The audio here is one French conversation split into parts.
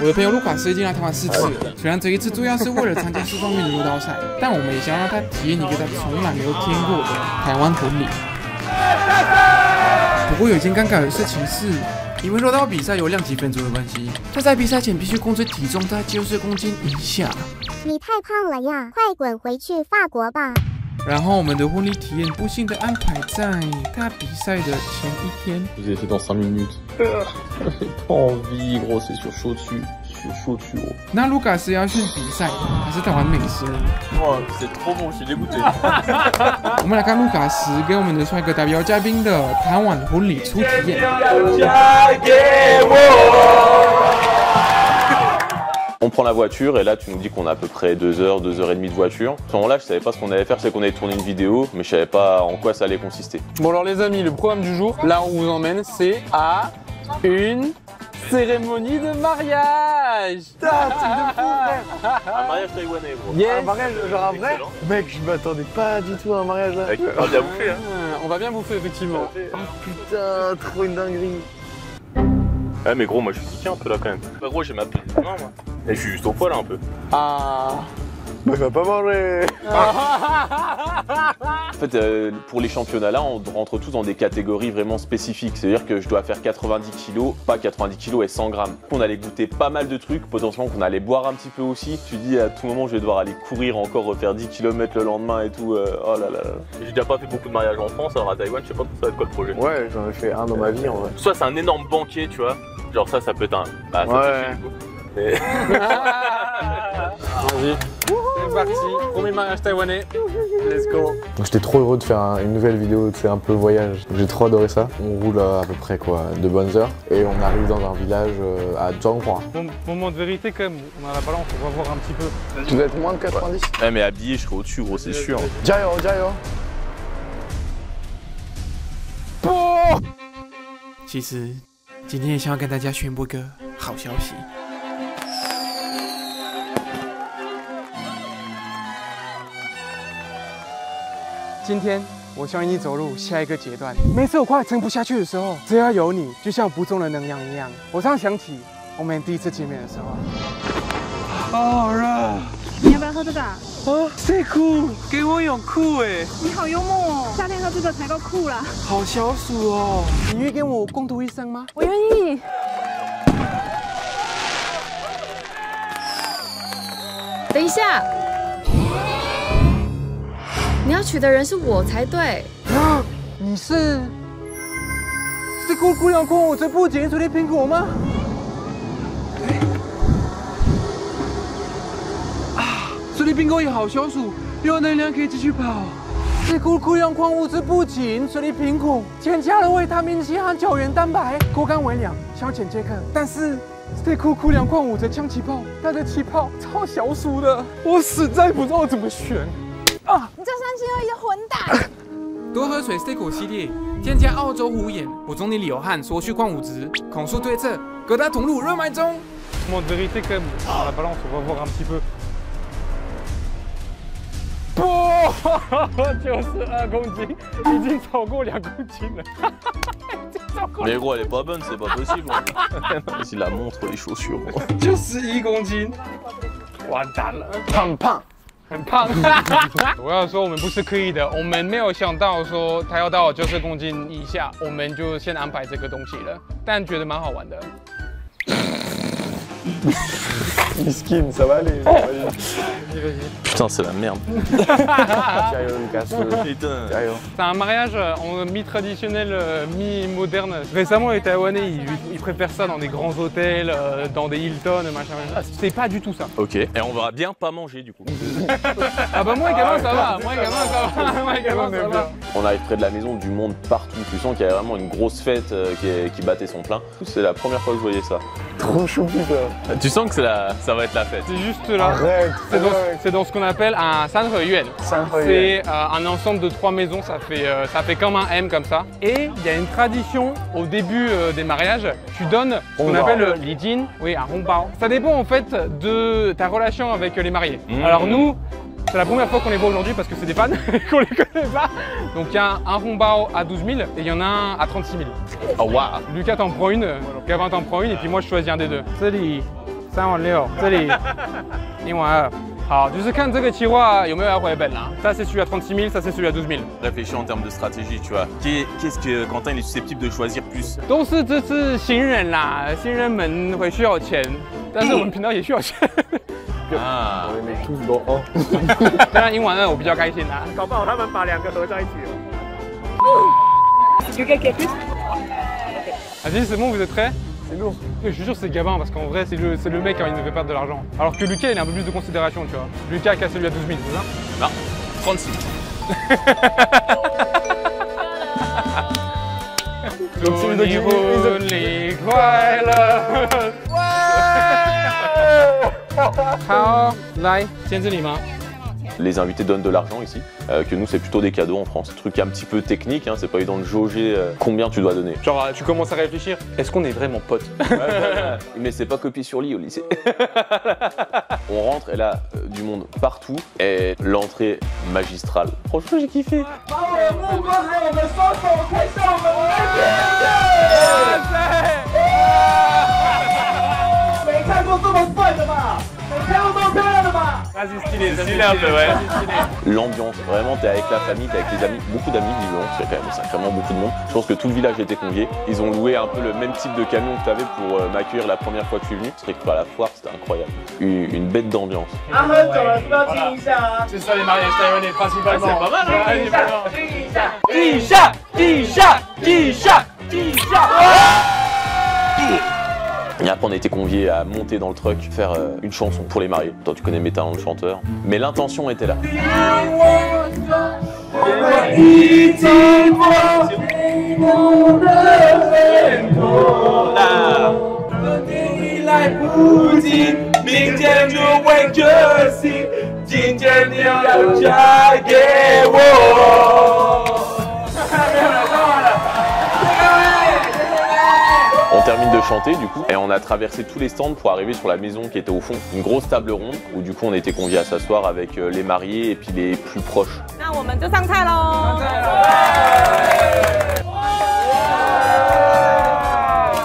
我的朋友卢卡斯已经来台湾4次了，虽然这一次主要是为了参加世壮运的柔道赛，但我们也想让他体验一个他从来没有听过的台湾婚礼。不过有一件尴尬的事情是，因为柔道比赛有量级分组的关系，他在比赛前必须控制体重在90公斤以下。你太胖了呀，快滚回去法国吧。然后我们的婚礼体验不幸的安排在他比赛的前一天。J'ai fait dans 5 minutes. J'ai pas envie, gros, c'est sur chaud dessus. Sur chaud dessus, gros. 那卢卡斯要去比赛还是台湾美食呢？Oh, c'est trop bon, je suis dégoûté. 我们来看卢卡斯跟我们的帅哥代表嘉宾的台湾婚礼初体验。On prend la voiture et là tu nous dis qu'on a à peu près 2 heures, 2 heures et demie de voiture. À ce moment-là, je savais pas ce qu'on allait faire, c'est qu'on allait tourner une vidéo, mais je savais pas en quoi ça allait consister. Bon alors les amis, le programme du jour, là on vous emmène, c'est à une cérémonie de mariage. Un mariage taïwanais, gros. Yes. Un mariage genre un vrai? Mec, je m'attendais pas du tout à un mariage là. Avec on va bien bouffer, hein. On va bien bouffer effectivement. Oh putain, trop une dinguerie. Ouais mais gros, moi je suis piqué un peu là quand même. Bah gros, j'ai ma petite main moi. Et je suis juste au poil un peu. Ah. Bah il va pas manger. En fait, pour les championnats là, on rentre tous dans des catégories vraiment spécifiques. C'est-à-dire que je dois faire 90 kg, pas 90 kg et 100 grammes. On allait goûter pas mal de trucs, potentiellement qu'on allait boire un petit peu aussi. Tu dis à tout moment, je vais devoir aller courir encore, refaire 10 km le lendemain et tout. Oh là là. J'ai déjà pas fait beaucoup de mariages en France, alors à Taïwan, je sais pas ça va être quoi le projet. Ouais, j'en ai fait un dans ma vie en vrai. Soit c'est un énorme banquet, tu vois. Genre ça peut être un. Bah, ça ouais. du coup. Mais... Vas-y, c'est parti, premier mariage taïwanais, let's go. J'étais trop heureux de faire une nouvelle vidéo, c'est un peu voyage. J'ai trop adoré ça. On roule à peu près quoi, de bonnes heures et on arrive dans un village à Zhanghua. Moment de vérité quand même, on a la balance, on va voir un petit peu. Vous êtes moins de 90? Ouais mais habillé, je serai au-dessus gros, c'est sûr. Jayo, Jayo. 其实今天也想要跟大家宣布个好消息。今天我相信你走入下一个阶段。每次我快撑不下去的时候，只要有你，就像补充了能量一样。我常常想起我们第一次见面的时候。好热！你要不要喝这个啊？啊，这酷，给我泳裤哎！你好幽默哦，夏天喝这个才够酷啦！好小暑哦，你愿意跟我共度一生吗？我愿意。等一下，你要娶的人是我才对。啊，你是姑娘控我这不仅水的苹果吗？水里苹果也好消暑，有能量可以继续跑。这姑娘矿物质不仅水里苹果添加了维他命 C 和胶原蛋白，口感微凉，消减解渴。但是这姑娘矿物质呛气泡，它的气泡超消暑的，我实在不知道怎么选。啊！你这3721的混蛋！多喝水 Steak 系列，添加澳洲虎眼，补充你里有汗所需矿物质，孔数对策，各大通路热卖中。Moment de vérité quand même, on a la balance, on va voir un petit peu. 91公斤，已经超过2公斤了。Mais gros, elle est pas bonne, c'est pas possible. C'est la montre, les chaussures. 91公斤，完蛋了，胖胖。很胖。我要说我们不是刻意的，我们没有想到说他要到90公斤以下，我们就先安排这个东西了，但觉得蛮好玩的。Miskin, ça va aller. Putain, c'est la merde. Jayo, Lucas. Putain. Jayo. C'est un mariage mi-traditionnel, mi-moderne. Récemment, les Taïwanais, ils préfèrent ça dans des grands hôtels, dans des Hilton, machin. C'est pas du tout ça. Ok, et on va bien pas manger du coup. Ah bah moi également ça va, moi également ça va, moi également ça va. On arrive près de la maison, du monde partout. Tu sens qu'il y a vraiment une grosse fête qui battait son plein. C'est la première fois que je voyais ça. Trop chou, putain. Tu sens que ça va être la fête. C'est juste là. Arrête. C'est dans ce qu'on appelle un Sanheyuan. C'est un ensemble de 3 maisons, ça fait comme un M comme ça. Et il y a une tradition au début des mariages, tu donnes ce qu'on appelle le Li Jin, oui, un hongbao. Ça dépend en fait de ta relation avec les mariés. Alors nous, C'est la première fois qu'on les voit aujourd'hui parce que c'est des fans qu'on les connaît pas. Donc il y a un Hongbao à 12 000 et il y en a un à 36 000. Oh waouh. Lucas t'en prend une, Gavin t'en prend une et puis moi je choisis un des deux. 这里36000，这里12000。好，就是看这个企划有没有要回本啦。Ça c'est celui à 36 000, ça c'est celui à 12 000。 Réfléchis en termes de stratégie, tu vois. Qu'est-ce que Quentin il est susceptible de choisir plus? 都是这次新人啦，新人们会需要钱，但是我们频道也需要钱。啊 On les met tous dans un. 当然12000我比较开心啦。搞不好他们把2个合在一起了。Vas-y, c'est bon, vous êtes prêts? C'est lourd. Je suis sûr que c'est Gavin parce qu'en vrai c'est le mec quand il ne veut perdre de l'argent. Alors que Lucas il a un peu plus de considération tu vois. Lucas qui a celui à 12 000, c'est ça? Non, 36 000. 祝你婚礼快乐！好，来，先这里吗？ Les invités donnent de l'argent ici, que nous c'est plutôt des cadeaux en France. Truc un petit peu technique, hein, c'est pas évident de jauger combien tu dois donner. Genre tu commences à réfléchir, est-ce qu'on est vraiment potes? Mais c'est pas copié sur lit au lycée. On rentre et là, du monde partout et l'entrée magistrale. Franchement j'ai kiffé. L'ambiance, vraiment t'es avec la famille, t'es avec les amis, beaucoup d'amis visiblement, c'est quand même sacrément beaucoup de monde. Je pense que tout le village était convié. Ils ont loué un peu le même type de camion que t'avais pour m'accueillir la première fois que je suis venu. C'est vrai que à la foire c'était incroyable. Une bête d'ambiance. C'est ça les mariages taïwanais principalement. C'est pas mal Et après on a été conviés à monter dans le truck, faire une chanson pour les mariés. Toi tu connais mes talents de chanteur, mais l'intention était là. On termine de chanter du coup et on a traversé tous les stands pour arriver sur la maison qui était au fond, une grosse table ronde où du coup on était conviés à s'asseoir avec les mariés et puis les plus proches. Ah, on就上菜喽！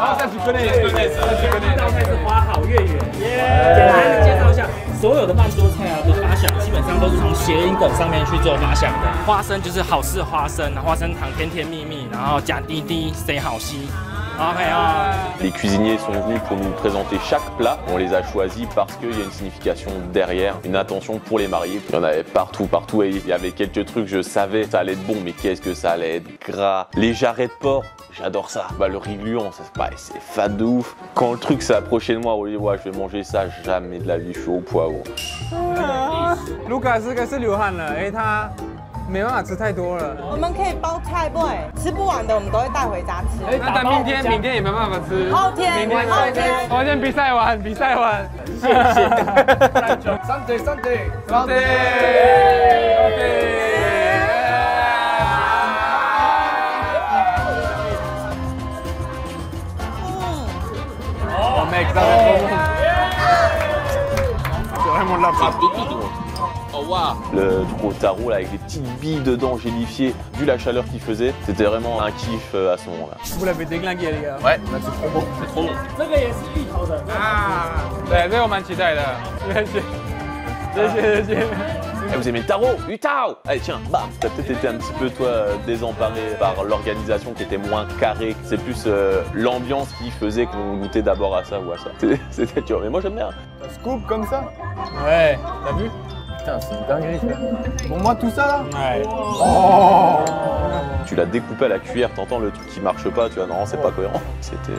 啊，ça tu connais，这道菜是花好月圆。简单的介绍一下，所有的饭桌菜的发想基本上都是从谐音梗上面去做发想的。花生就是好吃的花生，花生糖甜甜蜜蜜，然后假滴滴谁好吸。OK 啊。Les cuisiniers sont venus pour nous présenter chaque plat. On les a choisis parce qu'il y a une signification derrière, une intention pour les mariés. Il y en avait partout et il y avait quelques trucs, je savais ça allait être bon, mais qu'est-ce que ça allait être gras. Les jarrets de porc, j'adore ça. Bah le riz gluant, c'est fade de ouf. Quand le truc s'est approché de moi, on dit ouais je vais manger ça, jamais de la vie, je suis au poivre. Lucas 这个是流汗了，因为他没办法吃太多了。我们可以包菜位，吃不完的我们都会带回家吃。但明天也没办法吃。后天比赛完。谢谢。Sunday。Oh mec, ça va être trop bon. C'est vraiment de la pâte. Oh waouh. Le truc au tarot là avec des petites billes dedans gélifiées, vu la chaleur qu'il faisait, c'était vraiment un kiff à ce moment-là. Vous l'avez déglingué les gars. Ouais, bah, c'est trop bon. C'est trop bon. 这个也是芋头的啊，对，这个我蛮期待的。谢谢。 Et vous aimez le tarot? Utao! Allez tiens, bam! T'as peut-être été un petit peu toi désemparé par l'organisation qui était moins carrée. C'est plus l'ambiance qui faisait qu'on goûtait d'abord à ça ou à ça. C'était dur, mais moi j'aime bien. Ça se coupe comme ça? Ouais, t'as vu? Putain, c'est une dinguerie ça. Pour moi tout ça là? Ouais. Oh. Tu l'as découpé à la cuillère, t'entends le truc qui marche pas, tu vois, non c'est pas cohérent. C'était...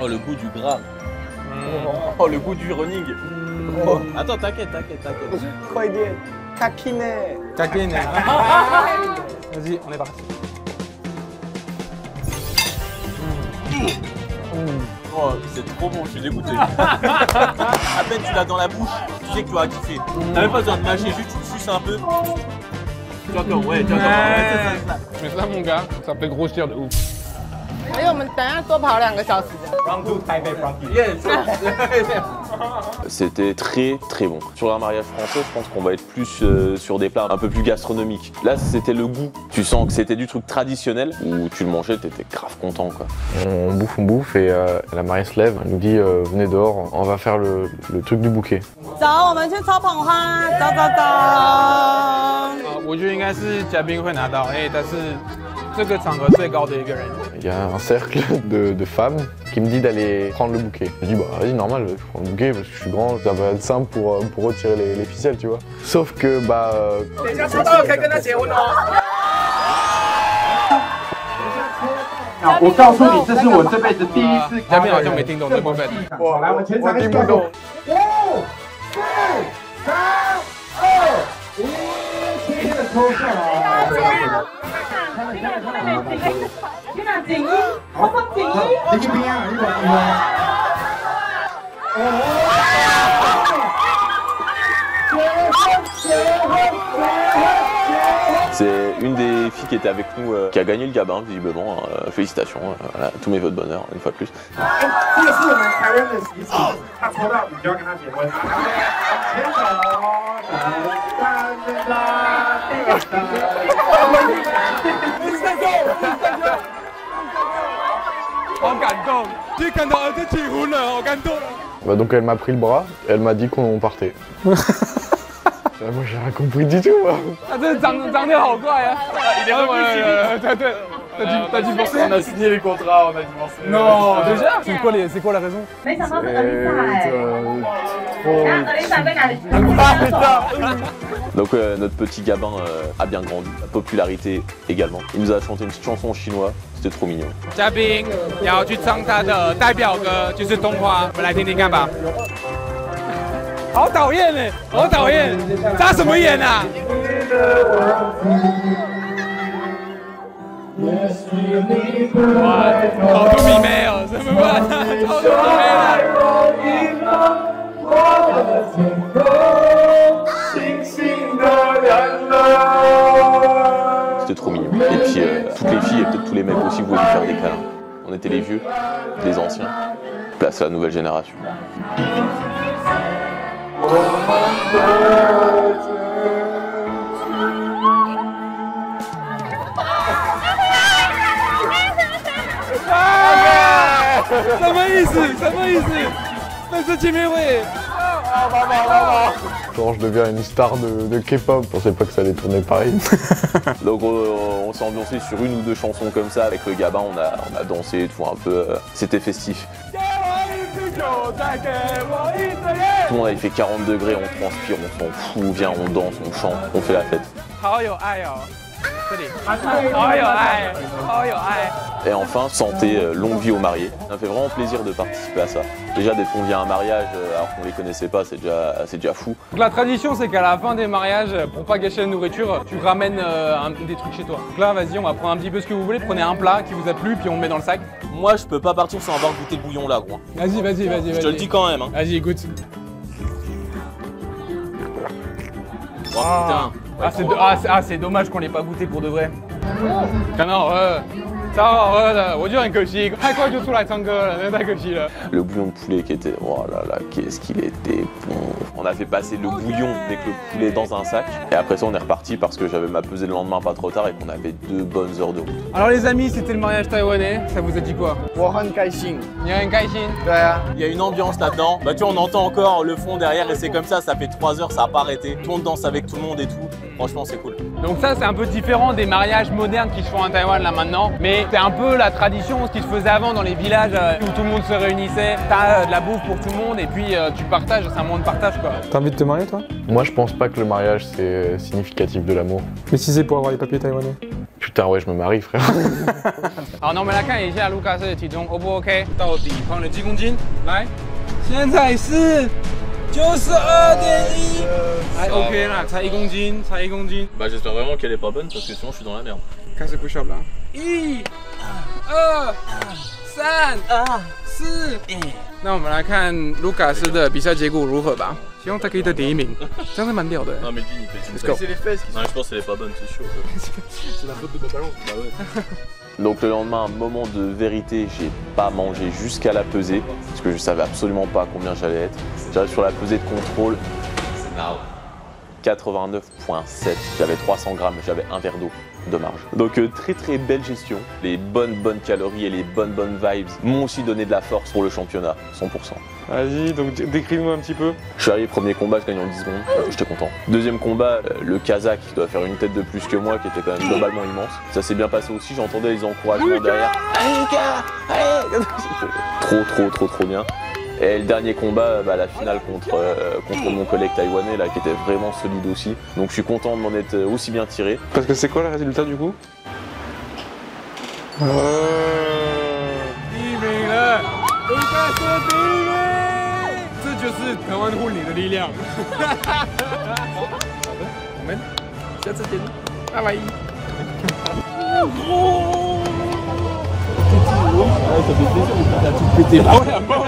Oh le goût du gras. Oh le goût du running. Oh. Attends, t'inquiète. Quoi il dit? Kakine. Vas-y, on est parti. Oh, c'est trop bon, je suis dégoûté. À peine tu l'as dans la bouche, tu sais que tu vas kiffer. T'as même pas besoin de mâcher, juste tu le suces un peu. Tu vois comme, ouais, Mais ça mon gars, ça fait grossir de ouf. 因为我们等一下多跑2个小时。C'était très bon. Sur un mariage français, je pense qu'on va être plus sur des plats un peu plus gastronomiques. Là, c'était le goût. Tu sens que c'était du truc traditionnel où tu le mangeais, t'étais grave content quoi. On bouffe et la mariée se lève, elle nous dit venez dehors, on va faire le truc du bouquet. 走，我们去抽捧花，走走走。我觉得应该是嘉宾会拿到，但是这个场合最高的一个人。Il y a un cercle de femmes qui me dit d'aller prendre le bouquet. Je dis bah vas-y normal, je prends le bouquet parce que je suis grand, ça va être simple pour retirer les ficelles tu vois. Sauf que bah... 等一下抽到了可以跟他结婚哦。我告诉你，这是我这辈子第一次。嘉宾好像没听懂这部分。好，来，我们全场听不懂。5、4、3、2、1，轻轻的抽下来。天哪，锦衣，我说锦衣。你去边啊，你往边。 C'est une des filles qui était avec nous qui a gagné le Gabin, visiblement. Félicitations, voilà, tous mes vœux de bonheur, une fois de plus. 这个是我们台湾的习俗，他抽到你就要跟他结婚。牵手，好感动，就看到儿子结婚了，好感动。 Bah donc elle m'a pris le bras, elle m'a dit qu'on partait. Moi j'ai rien compris du tout moi. 他真的长得好快啊！对，t'as divorcé? On a signé les contrats, on a divorcé. Non, déjà? C'est quoi la raison? 没想到是格丽莎哎，然后格丽莎在哪里？ Donc notre petit Gabin a bien grandi, la popularité également. Il nous a chanté une petite chanson en chinois, c'était trop mignon. 嘉宾要去唱他的代表歌，就是《冬花》，我们来听听看吧。好讨厌哎，好讨厌，眨什么眼啊？哇，好多迷妹哦，怎么办？好多迷妹了。 C'était trop mignon. Et puis toutes les filles et peut-être tous les mecs aussi voulaient lui faire des câlins. On était les vieux, les anciens. Place à la nouvelle génération. Ah, 什么意思？什么意思？那是见面会。 Genre je deviens une star de K-pop, je pensais pas que ça allait tourner pareil. Donc on s'est ambiancé sur une ou deux chansons comme ça avec le Gabin, on a dansé et tout un peu, c'était festif. Tout le monde avait fait 40 degrés, on transpire, on s'en fout, on vient, on danse, on chante, on fait la fête. Et enfin, santé, longue vie aux mariés. Ça me fait vraiment plaisir de participer à ça. Déjà d'être convié à un mariage alors qu'on les connaissait pas, c'est déjà fou. Donc la tradition c'est qu'à la fin des mariages, pour pas gâcher la nourriture, tu ramènes des trucs chez toi. Donc là vas-y, on va prendre un petit peu ce que vous voulez, prenez un plat qui vous a plu puis on le met dans le sac. Moi je peux pas partir sans avoir goûté le bouillon là gros. Vas-y. Je te le dis quand même hein. Vas-y écoute. Oh putain. C'est dommage qu'on l'ait pas goûté pour de vrai. 看到超好喝的，我就很可惜，太快就出来唱歌了，真的太可惜了。 Le bouillon de poulet qui était, oh là là, qu'est-ce qu'il était bon. On a fait passer le bouillon avec le poulet dans un sac. Et après ça on est reparti parce que j'avais ma pesée le lendemain pas trop tard et qu'on avait 2 bonnes heures de route. Alors les amis, c'était le mariage taïwanais, ça vous a dit quoi? 我很开心。你很开心？ Il y a une ambiance là-dedans. Bah tu vois, on entend encore le fond derrière et c'est comme ça fait 3 heures, ça n'a pas arrêté. Tout le monde danse avec tout le monde et tout. Franchement c'est cool. Donc ça c'est un peu différent des mariages modernes qui se font en Taïwan là maintenant. Mais c'est un peu la tradition, ce qui se faisait avant dans les villages où tout le monde se réunissait. T'as de la bouffe pour tout le monde et puis tu partages, c'est un moment de partage quoi. T'as envie de te marier toi? Moi je pense pas que le mariage c'est significatif de l'amour. Mais si c'est pour avoir les papiers taïwanais. Putain ouais je me marie frère. 好，那我们来看一下卢卡斯的体重 O 不 OK？ 到底胖了几公斤？来，现在是92.1，还 OK 啦，才1公斤，才1公斤。 Bah j'espère vraiment qu'elle est pas bonne parce que sinon je suis dans la merde. 开始 push up 啦，1、2、3、4。那我们来看卢卡斯的比赛结果如何吧。希望他可以得第1名，这样是蛮屌的。 Non mais dis, il fait Let's go. c'est les fesses qui sont... Non je pense qu'elle est pas bonne, c'est sûr. C'est la faute de mes ballons. Bah ouais. Donc le lendemain, un moment de vérité, j'ai pas mangé jusqu'à la pesée, parce que je savais absolument pas combien j'allais être. J'arrive sur la pesée de contrôle, 89,7, j'avais 300 grammes, j'avais un verre d'eau de marge. Donc très belle gestion. Les bonnes calories et les bonnes vibes m'ont aussi donné de la force pour le championnat, 100%. Vas-y, donc décris-nous un petit peu. Je suis arrivé premier combat, je gagne en 10 secondes, j'étais content. Deuxième combat, le Kazakh qui doit faire une tête de plus que moi, qui était quand même globalement immense. Ça s'est bien passé aussi, j'entendais les encouragements derrière. Allez Lucas, allez. Trop bien. Et le dernier combat, la finale contre mon collègue taïwanais là, qui était vraiment solide aussi. Donc je suis content de m'en être aussi bien tiré. Parce que c'est quoi le résultat du coup? 第一名了，卢卡斯第一名，这就是台湾护理的力量。我们下次见，拜拜。Ça fait plaisir, on a tout pété. Ah ouais, à mort.